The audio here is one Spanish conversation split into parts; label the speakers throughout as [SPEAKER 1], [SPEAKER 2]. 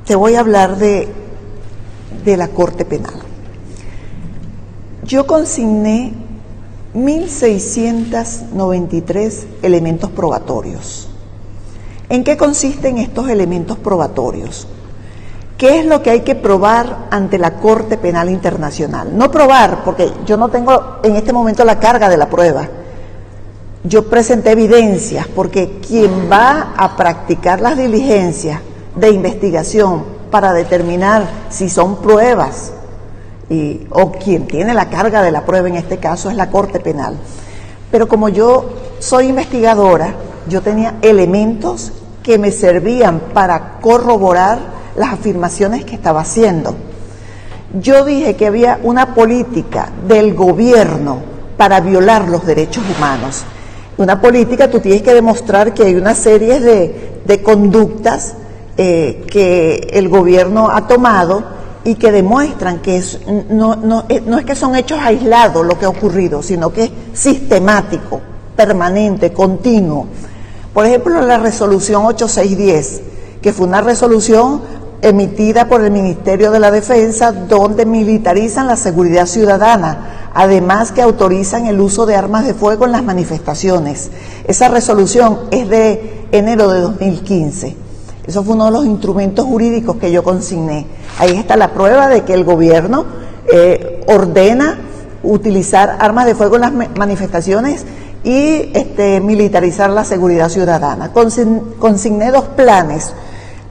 [SPEAKER 1] te voy a hablar de la Corte Penal. Yo consigné 1.693 elementos probatorios. ¿En qué consisten estos elementos probatorios? ¿Qué es lo que hay que probar ante la Corte Penal Internacional? No probar, porque yo no tengo en este momento la carga de la prueba. Yo presenté evidencias, porque quien va a practicar las diligencias de investigación para determinar si son pruebas, o quien tiene la carga de la prueba en este caso es la Corte Penal. Pero como yo soy investigadora, yo tenía elementos que me servían para corroborar las afirmaciones que estaba haciendo. Yo dije que había una política del gobierno para violar los derechos humanos. Una política, tú tienes que demostrar que hay una serie de conductas que el gobierno ha tomado y que demuestran que no es que son hechos aislados lo que ha ocurrido, sino que es sistemático, permanente, continuo. Por ejemplo, la resolución 8610, que fue una resolución emitida por el Ministerio de la Defensa, donde militarizan la seguridad ciudadana, además que autorizan el uso de armas de fuego en las manifestaciones. Esa resolución es de enero de 2015. Eso fue uno de los instrumentos jurídicos que yo consigné. Ahí está la prueba de que el gobierno ordena utilizar armas de fuego en las manifestaciones y militarizar la seguridad ciudadana. Consigné dos planes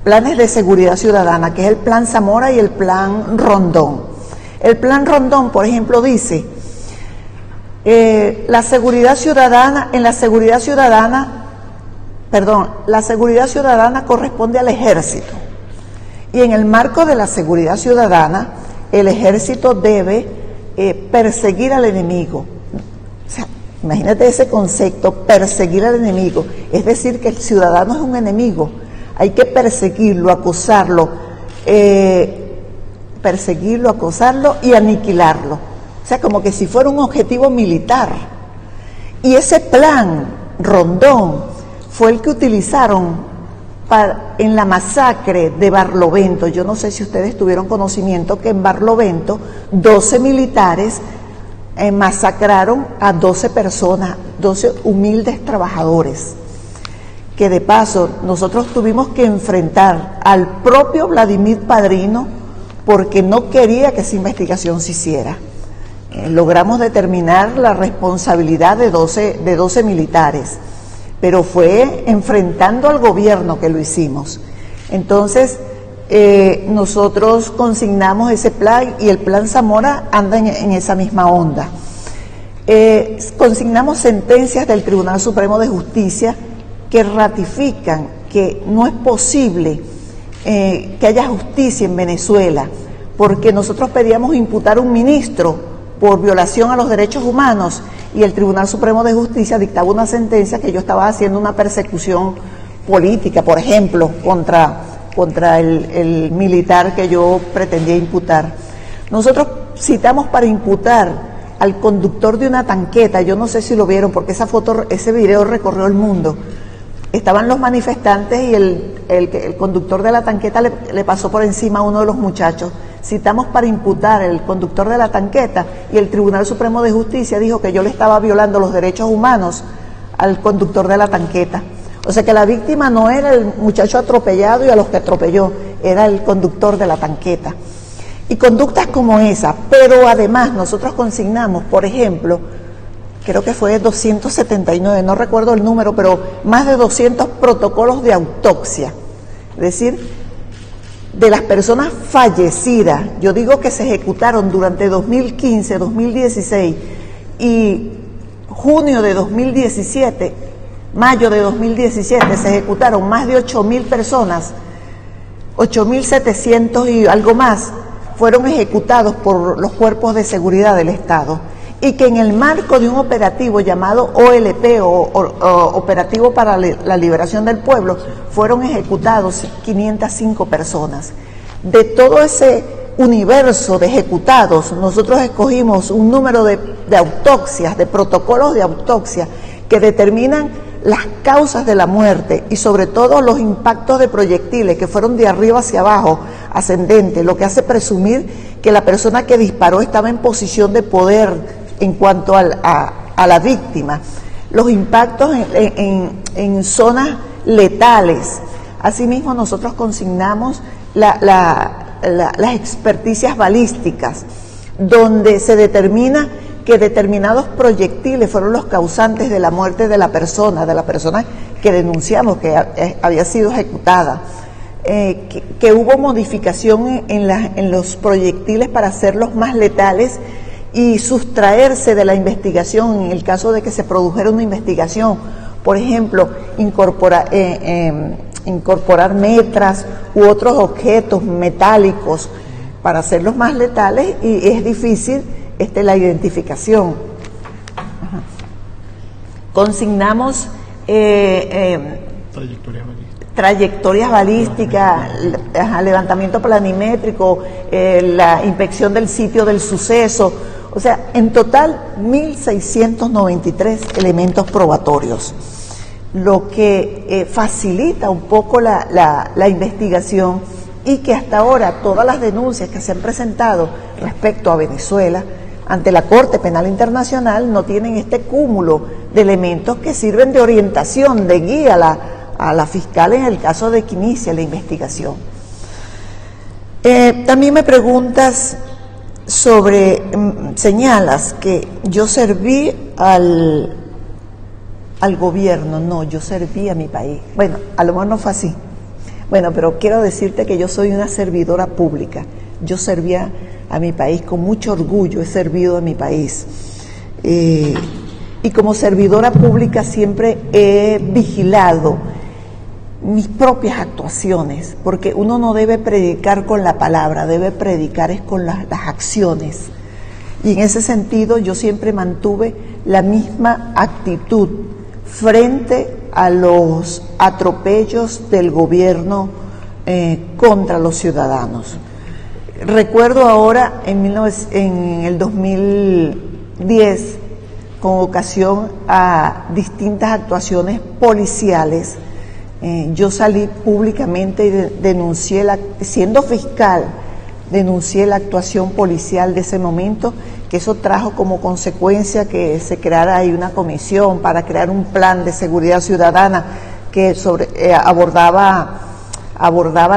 [SPEAKER 1] de seguridad ciudadana, que es el Plan Zamora y el Plan Rondón. El Plan Rondón, por ejemplo, dice, la seguridad ciudadana corresponde al ejército, y en el marco de la seguridad ciudadana, el ejército debe perseguir al enemigo. O sea, imagínate ese concepto, perseguir al enemigo, es decir, que el ciudadano es un enemigo, hay que perseguirlo, acosarlo y aniquilarlo. O sea, como que si fuera un objetivo militar. Y ese plan Rondón fue el que utilizaron en la masacre de Barlovento. Yo no sé si ustedes tuvieron conocimiento que en Barlovento 12 militares masacraron a 12 personas, 12 humildes trabajadores, que de paso nosotros tuvimos que enfrentar al propio Vladimir Padrino porque no quería que esa investigación se hiciera. Logramos determinar la responsabilidad de 12 militares, pero fue enfrentando al gobierno que lo hicimos. Entonces, nosotros consignamos ese plan, y el Plan Zamora anda en esa misma onda. Consignamos sentencias del Tribunal Supremo de Justicia que ratifican que no es posible que haya justicia en Venezuela, porque nosotros pedíamos imputar a un ministro por violación a los derechos humanos, y el Tribunal Supremo de Justicia dictaba una sentencia que yo estaba haciendo una persecución política, por ejemplo, contra el militar que yo pretendía imputar. Nosotros citamos para imputar al conductor de una tanqueta, yo no sé si lo vieron porque ese video recorrió el mundo. Estaban los manifestantes y el conductor de la tanqueta le pasó por encima a uno de los muchachos. Citamos para imputar al conductor de la tanqueta, y el Tribunal Supremo de Justicia dijo que yo le estaba violando los derechos humanos al conductor de la tanqueta. O sea que la víctima no era el muchacho atropellado y a los que atropelló, era el conductor de la tanqueta. Y conductas como esa, pero además nosotros consignamos, por ejemplo, creo que fue 279, no recuerdo el número, pero más de 200 protocolos de autopsia. Es decir, de las personas fallecidas, yo digo que se ejecutaron durante 2015, 2016 y junio de 2017, mayo de 2017, se ejecutaron más de 8.000 personas, 8.700 y algo más, fueron ejecutados por los cuerpos de seguridad del Estado, y que en el marco de un operativo llamado OLP, Operativo para la Liberación del Pueblo, fueron ejecutados 505 personas. De todo ese universo de ejecutados, nosotros escogimos un número de autopsias, de protocolos de autopsia, que determinan las causas de la muerte y sobre todo los impactos de proyectiles que fueron de arriba hacia abajo, ascendente, lo que hace presumir que la persona que disparó estaba en posición de poder en cuanto a la víctima, los impactos en zonas letales. Asimismo, nosotros consignamos las experticias balísticas, donde se determina que determinados proyectiles fueron los causantes de la muerte de la persona que denunciamos que había sido ejecutada, que hubo modificación en los proyectiles para hacerlos más letales y sustraerse de la investigación en el caso de que se produjera una investigación. Por ejemplo, incorporar metras u otros objetos metálicos para hacerlos más letales, y es difícil la identificación. Consignamos trayectorias balísticas, levantamiento planimétrico, la inspección del sitio del suceso, o sea, en total 1.693 elementos probatorios, lo que facilita un poco la investigación, y que hasta ahora todas las denuncias que se han presentado respecto a Venezuela ante la Corte Penal Internacional no tienen este cúmulo de elementos que sirven de orientación, de guía a la fiscal en el caso de que inicie la investigación. También me preguntas sobre, señalas que yo serví al gobierno. No, yo serví a mi país. Bueno, a lo mejor no fue así. Bueno, pero quiero decirte que yo soy una servidora pública. Yo servía a mi país con mucho orgullo, he servido a mi país. Y como servidora pública siempre he vigilado mis propias actuaciones, porque uno no debe predicar con la palabra, debe predicar es con las acciones. Y en ese sentido yo siempre mantuve la misma actitud frente a los atropellos del gobierno contra los ciudadanos. Recuerdo ahora en el 2010, con ocasión a distintas actuaciones policiales, yo salí públicamente y denuncié, siendo fiscal, denuncié la actuación policial de ese momento, que eso trajo como consecuencia que se creara ahí una comisión para crear un plan de seguridad ciudadana que abordaba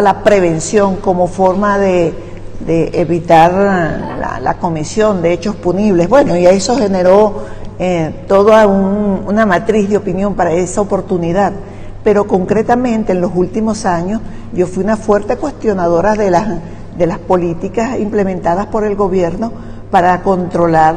[SPEAKER 1] la prevención como forma de evitar la comisión de hechos punibles. Bueno, y eso generó toda una matriz de opinión para esa oportunidad. Pero concretamente en los últimos años yo fui una fuerte cuestionadora de las políticas implementadas por el gobierno para controlar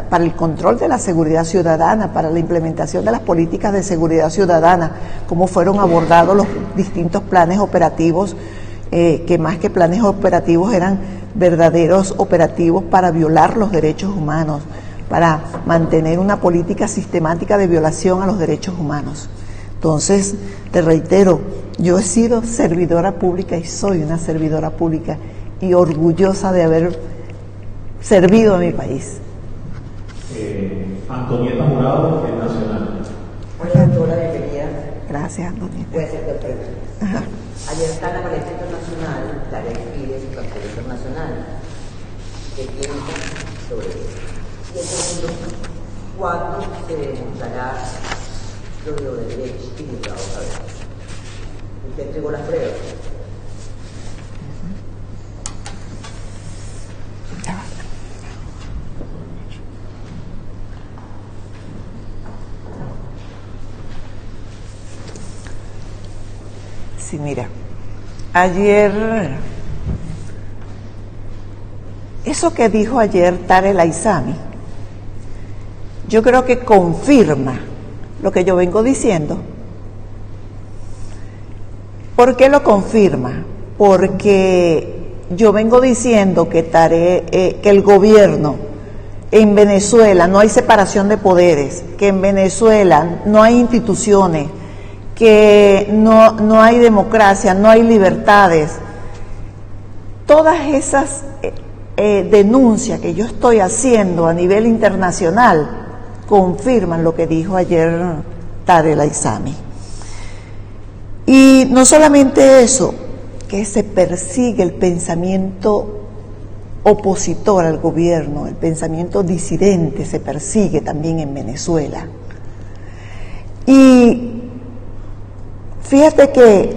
[SPEAKER 1] para el control de la seguridad ciudadana, para la implementación de las políticas de seguridad ciudadana, cómo fueron abordados los distintos planes operativos, que más que planes operativos eran verdaderos operativos para violar los derechos humanos, para mantener una política sistemática de violación a los derechos humanos. Entonces, te reitero, yo he sido servidora pública y soy una servidora pública y orgullosa de haber servido a mi país.
[SPEAKER 2] Antonieta Jurado, del Nacional.
[SPEAKER 3] Hola, doctora, bienvenida.
[SPEAKER 1] Gracias, Antonieta.
[SPEAKER 3] Puede ser perfecto. Ayer está en la Palestra Internacional, Tarek Pires, su cartera internacional, que piensa sobre eso. Y el segundo, ¿cuándo se demostrará lo de derechos y de trabajo? Usted entregó las pruebas.
[SPEAKER 1] Sí, mira, ayer, eso que dijo ayer Tarek Aizami, yo creo que confirma lo que yo vengo diciendo. ¿Por qué lo confirma? Porque yo vengo diciendo que el gobierno en Venezuela no hay separación de poderes, que en Venezuela no hay instituciones, que no hay democracia, no hay libertades. Todas esas denuncias que yo estoy haciendo a nivel internacional confirman lo que dijo ayer Tarek El-Aissami. Y no solamente eso, que se persigue el pensamiento opositor al gobierno, el pensamiento disidente se persigue también en Venezuela. Y fíjate que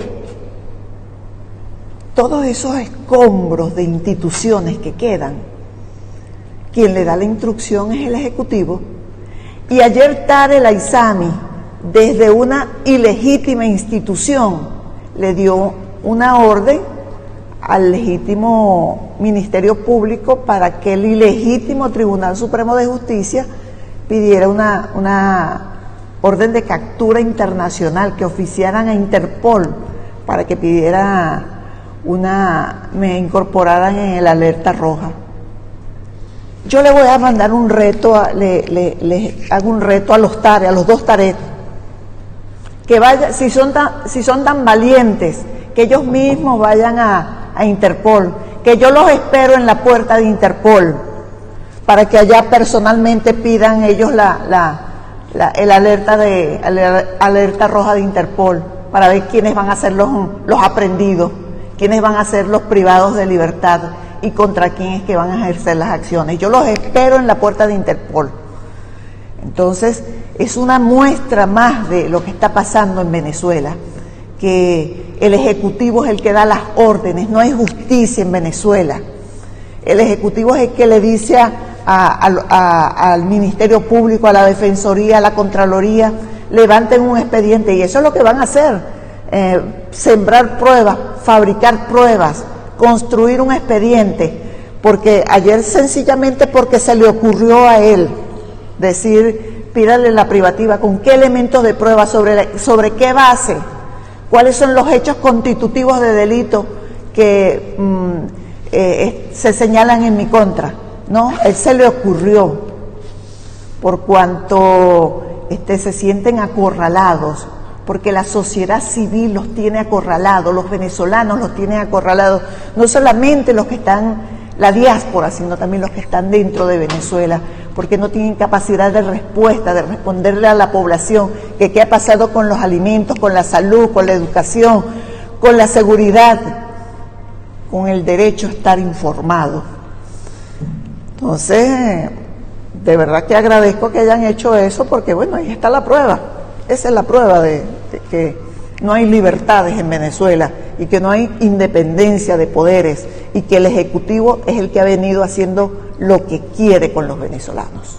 [SPEAKER 1] todos esos escombros de instituciones que quedan, quien le da la instrucción es el Ejecutivo. Y ayer Tarek El-Aissami, desde una ilegítima institución, le dio una orden al legítimo Ministerio Público para que el ilegítimo Tribunal Supremo de Justicia pidiera una orden de captura internacional, que oficiaran a Interpol para que pidiera me incorporaran en el alerta roja. Yo le voy a mandar un reto, le hago un reto a los Tarek, a los dos Tarek, que vayan, si son tan valientes, que ellos mismos vayan a Interpol, que yo los espero en la puerta de Interpol, para que allá personalmente pidan ellos el alerta roja de Interpol, para ver quiénes van a ser los aprendidos, quiénes van a ser los privados de libertad y contra quién es que van a ejercer las acciones. Yo los espero en la puerta de Interpol. Entonces, es una muestra más de lo que está pasando en Venezuela, que el Ejecutivo es el que da las órdenes, no hay justicia en Venezuela. El Ejecutivo es el que le dice al Ministerio Público, a la Defensoría, a la Contraloría, levanten un expediente, y eso es lo que van a hacer, sembrar pruebas, fabricar pruebas, construir un expediente, porque ayer sencillamente porque se le ocurrió a él decir, pídale la privativa, ¿con qué elementos de prueba, sobre qué base? ¿Cuáles son los hechos constitutivos de delito que se señalan en mi contra? No, él se le ocurrió, por cuanto se sienten acorralados, porque la sociedad civil los tiene acorralados, los venezolanos los tienen acorralados, no solamente los que están, la diáspora, sino también los que están dentro de Venezuela, porque no tienen capacidad de respuesta, de responderle a la población que qué ha pasado con los alimentos, con la salud, con la educación, con la seguridad, con el derecho a estar informado. Entonces, de verdad que agradezco que hayan hecho eso, porque bueno, ahí está la prueba. Esa es la prueba de que no hay libertades en Venezuela y que no hay independencia de poderes y que el Ejecutivo es el que ha venido haciendo lo que quiere con los venezolanos.